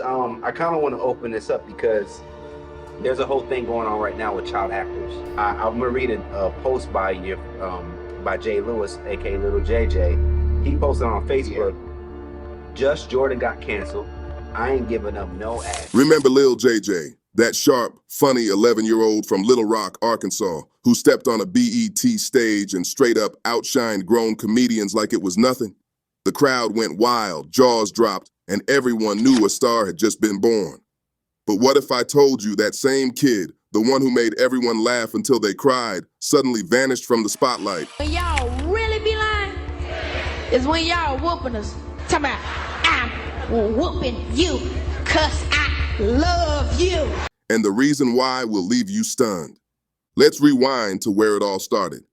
I kind of want to open this up because there's a whole thing going on right now with child actors. I'm gonna read a post by Jay Lewis, aka Lil JJ. He posted on Facebook, "Just Jordan got canceled. I ain't giving up no ass." Remember Lil JJ, that sharp, funny 11-year-old from Little Rock, Arkansas, who stepped on a BET stage and straight up outshined grown comedians like it was nothing? The crowd went wild, jaws dropped, and everyone knew a star had just been born. But what if I told you that same kid, the one who made everyone laugh until they cried, suddenly vanished from the spotlight? When y'all really be lying is when y'all whooping us. Talking about, I'm whooping you, cause I love you. And the reason why will leave you stunned. Let's rewind to where it all started.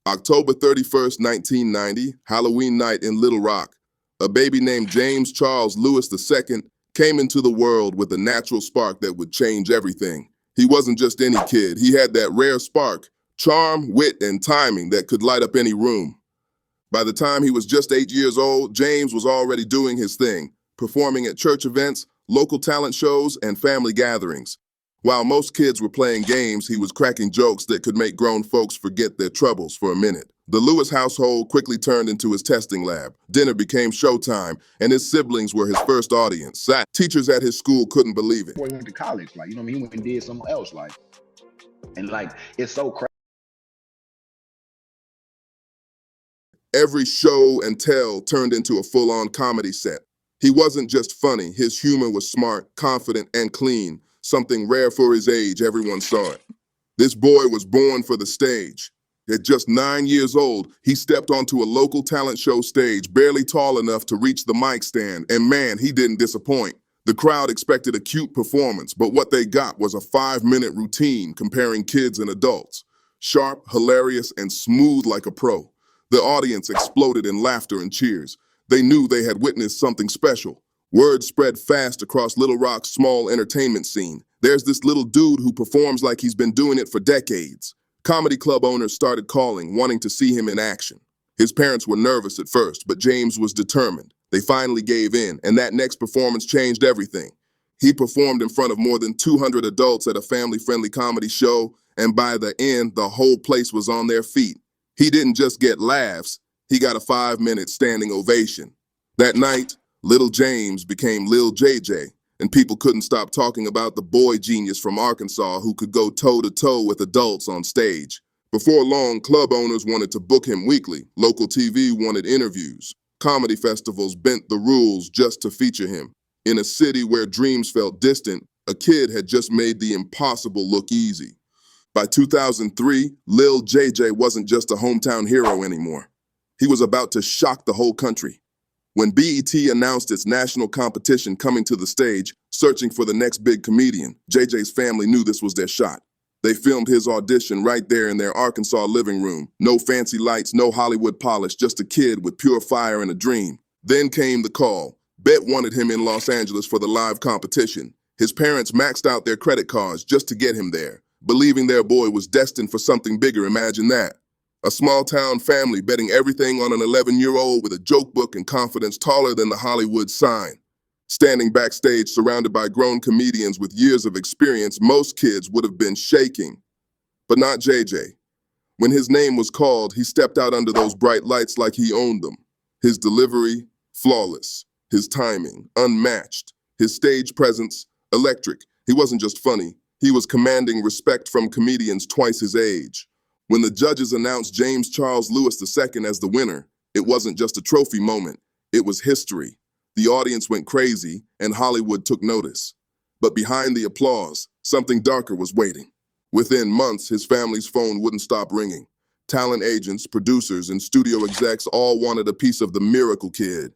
October 31st, 1990, Halloween night in Little Rock. A baby named James Charles Lewis II came into the world with a natural spark that would change everything. He wasn't just any kid. He had that rare spark, charm, wit, and timing that could light up any room. By the time he was just 8 years old, James was already doing his thing, performing at church events, local talent shows, and family gatherings. While most kids were playing games, he was cracking jokes that could make grown folks forget their troubles for a minute. The Lewis household quickly turned into his testing lab. Dinner became showtime, and his siblings were his first audience. Teachers at his school couldn't believe it. Before he went to college, like, you know what I mean? He went and did something else, like, and like, it's so crazy. Every show and tell turned into a full-on comedy set. He wasn't just funny, his humor was smart, confident, and clean. Something rare for his age, everyone saw it. This boy was born for the stage. At just 9 years old, he stepped onto a local talent show stage, barely tall enough to reach the mic stand, and man, he didn't disappoint. The crowd expected a cute performance, but what they got was a 5-minute routine comparing kids and adults. Sharp, hilarious, and smooth like a pro. The audience exploded in laughter and cheers. They knew they had witnessed something special. Word spread fast across Little Rock's small entertainment scene. There's this little dude who performs like he's been doing it for decades. Comedy club owners started calling, wanting to see him in action. His parents were nervous at first, but James was determined. They finally gave in, and that next performance changed everything. He performed in front of more than 200 adults at a family-friendly comedy show, and by the end, the whole place was on their feet. He didn't just get laughs, he got a 5-minute standing ovation. That night, Little James became Lil JJ, and people couldn't stop talking about the boy genius from Arkansas who could go toe-to-toe with adults on stage. Before long, club owners wanted to book him weekly. Local TV wanted interviews. Comedy festivals bent the rules just to feature him. In a city where dreams felt distant, a kid had just made the impossible look easy. By 2003, Lil JJ wasn't just a hometown hero anymore. He was about to shock the whole country. When BET announced its national competition coming to the stage, searching for the next big comedian, JJ's family knew this was their shot. They filmed his audition right there in their Arkansas living room. No fancy lights, no Hollywood polish, just a kid with pure fire and a dream. Then came the call. Bet wanted him in Los Angeles for the live competition. His parents maxed out their credit cards just to get him there, believing their boy was destined for something bigger. Imagine that. A small-town family betting everything on an 11-year-old with a joke book and confidence taller than the Hollywood sign. Standing backstage surrounded by grown comedians with years of experience, most kids would have been shaking. But not JJ. When his name was called, he stepped out under those bright lights like he owned them. His delivery, flawless. His timing, unmatched. His stage presence, electric. He wasn't just funny. He was commanding respect from comedians twice his age. When the judges announced James Charles Lewis II as the winner, it wasn't just a trophy moment, it was history. The audience went crazy, and Hollywood took notice. But behind the applause, something darker was waiting. Within months, his family's phone wouldn't stop ringing. Talent agents, producers, and studio execs all wanted a piece of the miracle kid.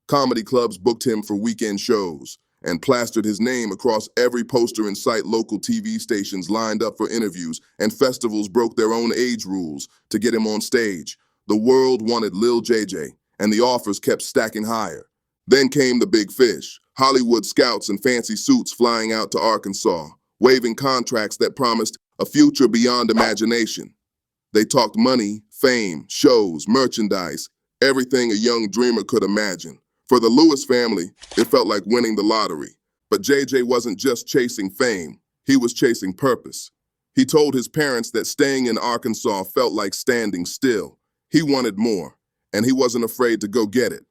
Comedy clubs booked him for weekend shows and plastered his name across every poster in sight. Local TV stations lined up for interviews, and festivals broke their own age rules to get him on stage. The world wanted Lil JJ, and the offers kept stacking higher. Then came the big fish, Hollywood scouts in fancy suits flying out to Arkansas, waving contracts that promised a future beyond imagination. They talked money, fame, shows, merchandise, everything a young dreamer could imagine. For the Lewis family, it felt like winning the lottery. But JJ wasn't just chasing fame, he was chasing purpose. He told his parents that staying in Arkansas felt like standing still. He wanted more, and he wasn't afraid to go get it.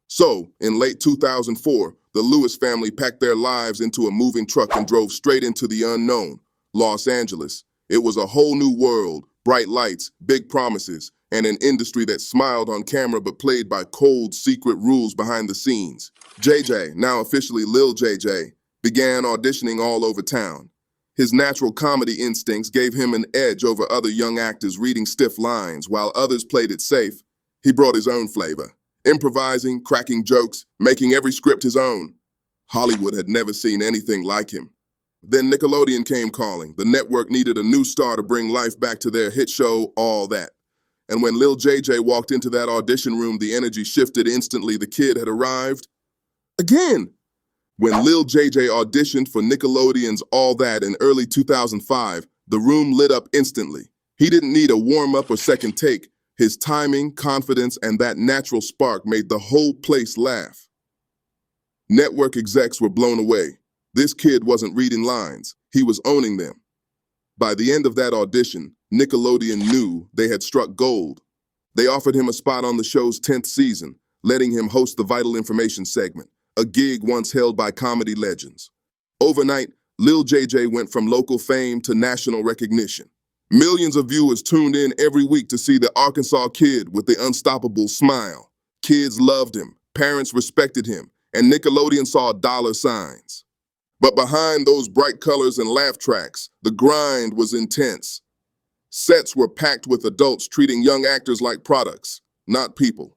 So, in late 2004, the Lewis family packed their lives into a moving truck and drove straight into the unknown, Los Angeles. It was a whole new world, bright lights, big promises, and an industry that smiled on camera but played by cold, secret rules behind the scenes. JJ, now officially Lil JJ, began auditioning all over town. His natural comedy instincts gave him an edge over other young actors reading stiff lines, while others played it safe. He brought his own flavor, improvising, cracking jokes, making every script his own. Hollywood had never seen anything like him. Then Nickelodeon came calling. The network needed a new star to bring life back to their hit show, All That. And when Lil JJ walked into that audition room, the energy shifted instantly. The kid had arrived. Again! When Lil JJ auditioned for Nickelodeon's All That in early 2005, the room lit up instantly. He didn't need a warm-up or second take. His timing, confidence, and that natural spark made the whole place laugh. Network execs were blown away. This kid wasn't reading lines, he was owning them. By the end of that audition, Nickelodeon knew they had struck gold. They offered him a spot on the show's 10th season, letting him host the Vital Information segment, a gig once held by comedy legends. Overnight, Lil JJ went from local fame to national recognition. Millions of viewers tuned in every week to see the Arkansas kid with the unstoppable smile. Kids loved him, parents respected him, and Nickelodeon saw dollar signs. But behind those bright colors and laugh tracks, the grind was intense. Sets were packed with adults treating young actors like products, not people.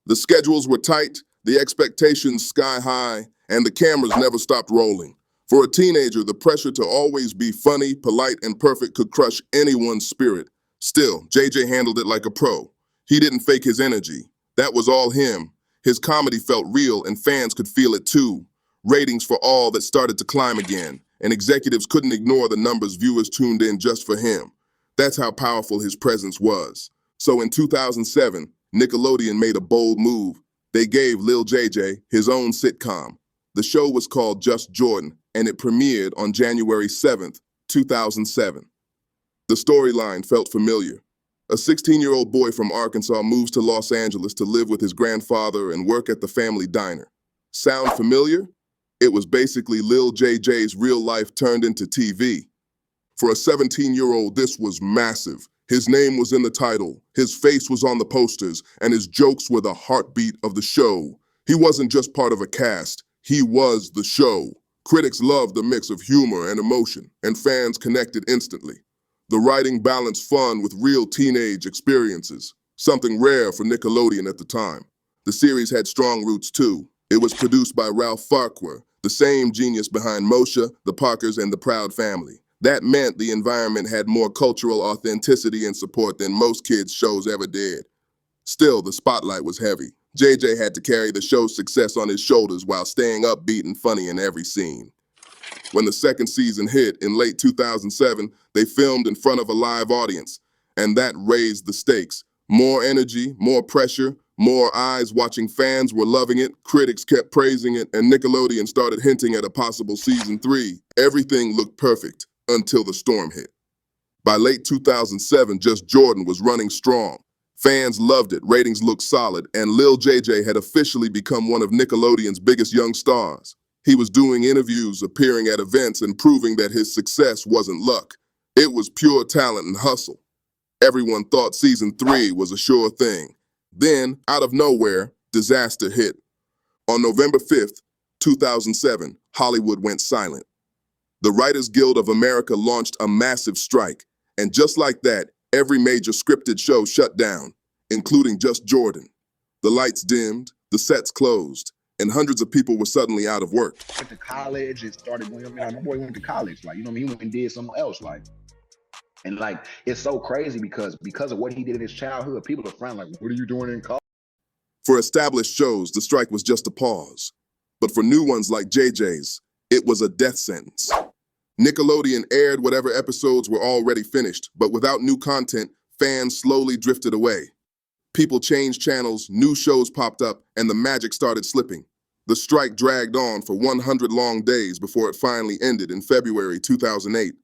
The schedules were tight, the expectations sky high, and the cameras never stopped rolling. For a teenager, the pressure to always be funny, polite, and perfect could crush anyone's spirit. Still, JJ handled it like a pro. He didn't fake his energy. That was all him. His comedy felt real, and fans could feel it too. Ratings for All That started to climb again, and executives couldn't ignore the numbers viewers tuned in just for him. That's how powerful his presence was. So in 2007, Nickelodeon made a bold move. They gave Lil JJ his own sitcom. The show was called Just Jordan, and it premiered on January 7th, 2007. The storyline felt familiar. A 16-year-old boy from Arkansas moves to Los Angeles to live with his grandfather and work at the family diner. Sound familiar? It was basically Lil JJ's real life turned into TV. For a 17-year-old, this was massive. His name was in the title, his face was on the posters, and his jokes were the heartbeat of the show. He wasn't just part of a cast, he was the show. Critics loved the mix of humor and emotion, and fans connected instantly. The writing balanced fun with real teenage experiences, something rare for Nickelodeon at the time. The series had strong roots too. It was produced by Ralph Farquhar, the same genius behind Moshe, The Parkers, and The Proud Family. That meant the environment had more cultural authenticity and support than most kids' shows ever did. Still, the spotlight was heavy. JJ had to carry the show's success on his shoulders while staying upbeat and funny in every scene. When the second season hit in late 2007, they filmed in front of a live audience, and that raised the stakes. More energy, more pressure, more eyes watching. Fans were loving it, critics kept praising it, and Nickelodeon started hinting at a possible season 3. Everything looked perfect until the storm hit. By late 2007, Just Jordan was running strong. Fans loved it, ratings looked solid, and Lil JJ had officially become one of Nickelodeon's biggest young stars. He was doing interviews, appearing at events, and proving that his success wasn't luck. It was pure talent and hustle. Everyone thought season 3 was a sure thing. Then, out of nowhere, disaster hit. On November 5th, 2007, Hollywood went silent. The Writers Guild of America launched a massive strike, and just like that, every major scripted show shut down, including Just Jordan. The lights dimmed, the sets closed, and hundreds of people were suddenly out of work. Went to college and started going, my boy went to college, like, he went and did something else, like. And like, it's so crazy because of what he did in his childhood, people are frowned like, what are you doing in college? For established shows, the strike was just a pause. But for new ones like JJ's, it was a death sentence. Nickelodeon aired whatever episodes were already finished, but without new content, fans slowly drifted away. People changed channels, new shows popped up, and the magic started slipping. The strike dragged on for 100 long days before it finally ended in February 2008.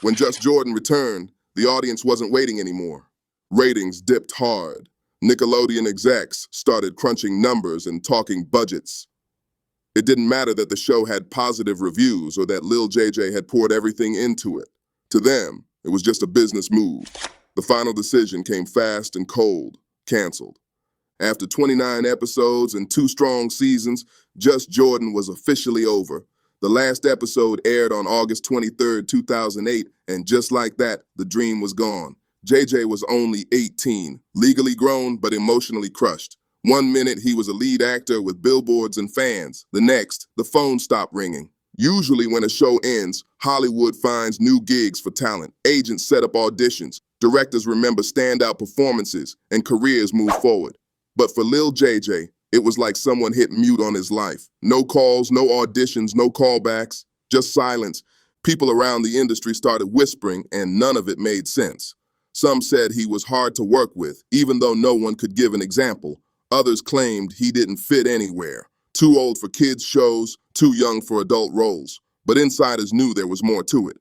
When Just Jordan returned, the audience wasn't waiting anymore. Ratings dipped hard. Nickelodeon execs started crunching numbers and talking budgets. It didn't matter that the show had positive reviews or that Lil JJ had poured everything into it. To them, it was just a business move. The final decision came fast and cold: canceled. After 29 episodes and 2 strong seasons, Just Jordan was officially over. The last episode aired on August 23, 2008, and just like that, the dream was gone. JJ was only 18, legally grown but emotionally crushed. One minute he was a lead actor with billboards and fans. The next, the phone stopped ringing. Usually when a show ends, Hollywood finds new gigs for talent. Agents set up auditions. Directors remember standout performances, and careers move forward. But for Lil JJ, it was like someone hit mute on his life. No calls, no auditions, no callbacks, just silence. People around the industry started whispering, and none of it made sense. Some said he was hard to work with, even though no one could give an example. Others claimed he didn't fit anywhere. Too old for kids' shows, too young for adult roles. But insiders knew there was more to it.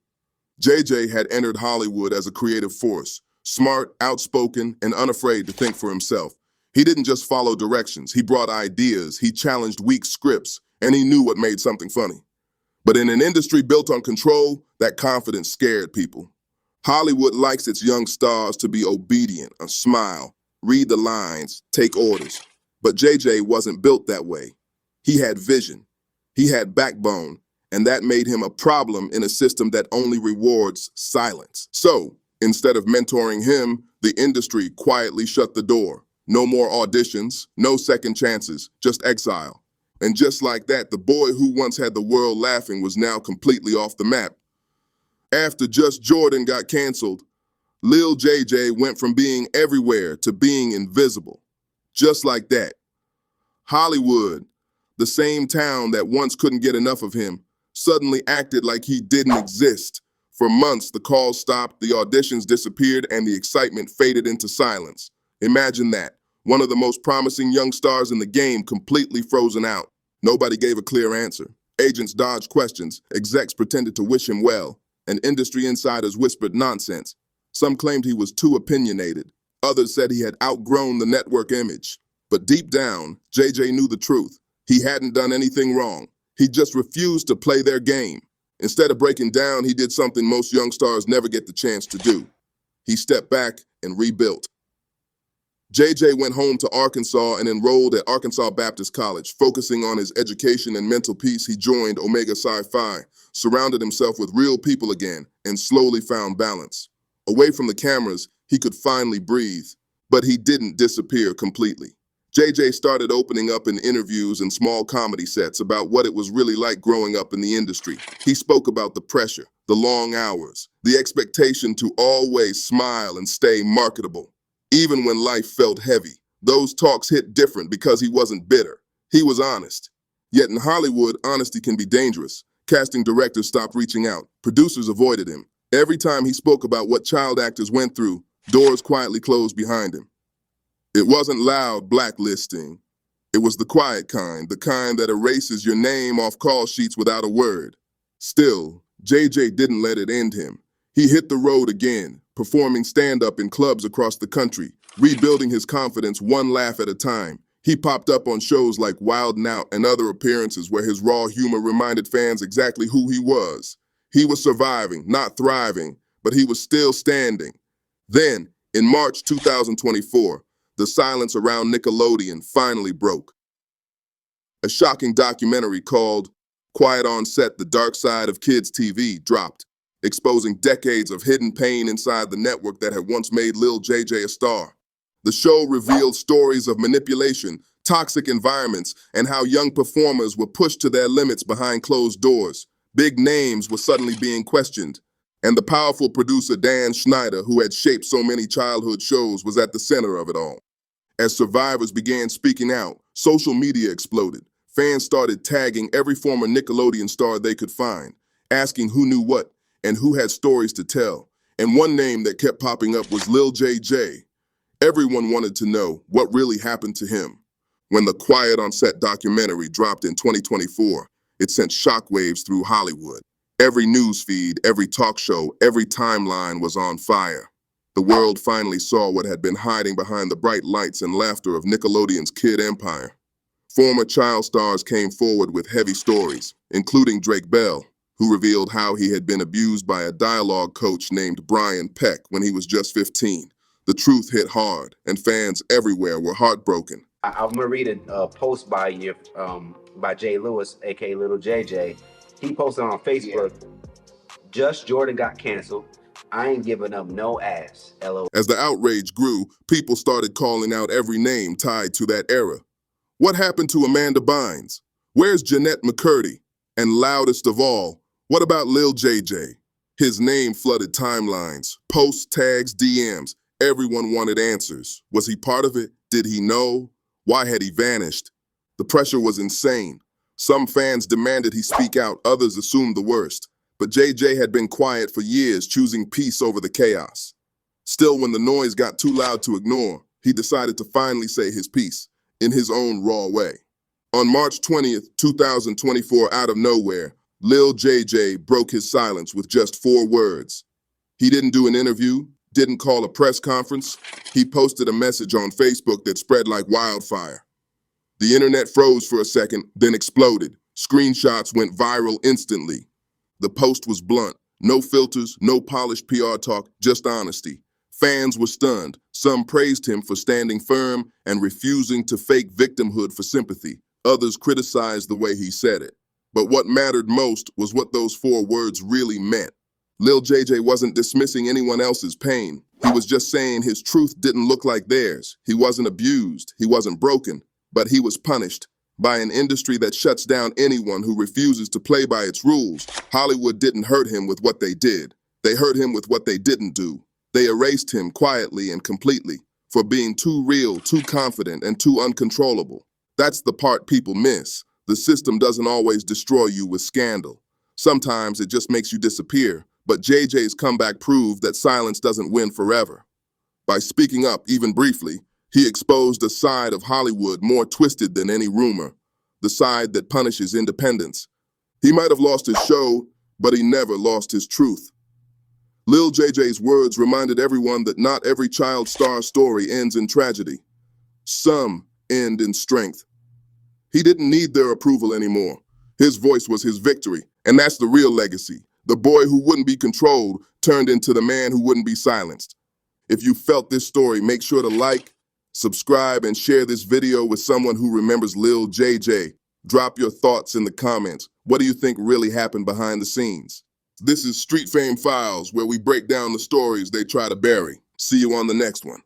JJ had entered Hollywood as a creative force, smart, outspoken, and unafraid to think for himself. He didn't just follow directions, he brought ideas, he challenged weak scripts, and he knew what made something funny. But in an industry built on control, that confidence scared people. Hollywood likes its young stars to be obedient, a smile, read the lines, take orders. But JJ wasn't built that way. He had vision, he had backbone, and that made him a problem in a system that only rewards silence. So, instead of mentoring him, the industry quietly shut the door. No more auditions, no second chances, just exile. And just like that, the boy who once had the world laughing was now completely off the map. After Just Jordan got canceled, Lil JJ went from being everywhere to being invisible. Just like that. Hollywood, the same town that once couldn't get enough of him, suddenly acted like he didn't exist. For months, the calls stopped, the auditions disappeared, and the excitement faded into silence. Imagine that. One of the most promising young stars in the game completely frozen out. Nobody gave a clear answer. Agents dodged questions, execs pretended to wish him well, and industry insiders whispered nonsense. Some claimed he was too opinionated. Others said he had outgrown the network image. But deep down, JJ knew the truth. He hadn't done anything wrong. He just refused to play their game. Instead of breaking down, he did something most young stars never get the chance to do. He stepped back and rebuilt. JJ went home to Arkansas and enrolled at Arkansas Baptist College. Focusing on his education and mental peace, he joined Omega Sci-Fi, surrounded himself with real people again, and slowly found balance. Away from the cameras, he could finally breathe, but he didn't disappear completely. JJ started opening up in interviews and small comedy sets about what it was really like growing up in the industry. He spoke about the pressure, the long hours, the expectation to always smile and stay marketable. Even when life felt heavy, those talks hit different because he wasn't bitter. He was honest. Yet in Hollywood, honesty can be dangerous. Casting directors stopped reaching out. Producers avoided him. Every time he spoke about what child actors went through, doors quietly closed behind him. It wasn't loud blacklisting. It was the quiet kind, the kind that erases your name off call sheets without a word. Still, JJ didn't let it end him. He hit the road again, performing stand-up in clubs across the country, rebuilding his confidence one laugh at a time. He popped up on shows like Wild 'N Out and other appearances where his raw humor reminded fans exactly who he was. He was surviving, not thriving, but he was still standing. Then, in March 2024, the silence around Nickelodeon finally broke. A shocking documentary called Quiet on Set: The Dark Side of Kids TV dropped, exposing decades of hidden pain inside the network that had once made Lil JJ a star. The show revealed stories of manipulation, toxic environments, and how young performers were pushed to their limits behind closed doors. Big names were suddenly being questioned, and the powerful producer Dan Schneider, who had shaped so many childhood shows, was at the center of it all. As survivors began speaking out, social media exploded. Fans started tagging every former Nickelodeon star they could find, asking who knew what and who had stories to tell. And one name that kept popping up was Lil JJ. Everyone wanted to know what really happened to him. When the Quiet on Set documentary dropped in 2024, it sent shockwaves through Hollywood. Every news feed, every talk show, every timeline was on fire. The world finally saw what had been hiding behind the bright lights and laughter of Nickelodeon's kid empire. Former child stars came forward with heavy stories, including Drake Bell, who revealed how he had been abused by a dialogue coach named Brian Peck when he was just 15. The truth hit hard, and fans everywhere were heartbroken. I'm gonna read a post by Jay Lewis, aka Lil JJ. He posted on Facebook, "Just Jordan got canceled. I ain't giving up no ass. LOL." As the outrage grew, people started calling out every name tied to that era. What happened to Amanda Bynes? Where's Jeanette McCurdy? And loudest of all, what about Lil JJ? His name flooded timelines, posts, tags, DMs. Everyone wanted answers. Was he part of it? Did he know? Why had he vanished? The pressure was insane. Some fans demanded he speak out, others assumed the worst. But JJ had been quiet for years, choosing peace over the chaos. Still, when the noise got too loud to ignore, he decided to finally say his piece, in his own raw way. On March 20th, 2024, out of nowhere, Lil JJ broke his silence with just 4 words. He didn't do an interview, didn't call a press conference. He posted a message on Facebook that spread like wildfire. The internet froze for a second, then exploded. Screenshots went viral instantly. The post was blunt. No filters, no polished PR talk, just honesty. Fans were stunned. Some praised him for standing firm and refusing to fake victimhood for sympathy. Others criticized the way he said it. But what mattered most was what those 4 words really meant. Lil JJ wasn't dismissing anyone else's pain. He was just saying his truth didn't look like theirs. He wasn't abused. He wasn't broken. But he was punished by an industry that shuts down anyone who refuses to play by its rules. Hollywood didn't hurt him with what they did. They hurt him with what they didn't do. They erased him quietly and completely for being too real, too confident, and too uncontrollable. That's the part people miss. The system doesn't always destroy you with scandal. Sometimes it just makes you disappear. But JJ's comeback proved that silence doesn't win forever. By speaking up, even briefly, he exposed a side of Hollywood more twisted than any rumor, the side that punishes independence. He might have lost his show, but he never lost his truth. Lil JJ's words reminded everyone that not every child star story ends in tragedy. Some end in strength. He didn't need their approval anymore. His voice was his victory, and that's the real legacy. The boy who wouldn't be controlled turned into the man who wouldn't be silenced. If you felt this story, make sure to like, subscribe, and share this video with someone who remembers Lil JJ. Drop your thoughts in the comments. What do you think really happened behind the scenes? This is Street Fame Files, where we break down the stories they try to bury. See you on the next one.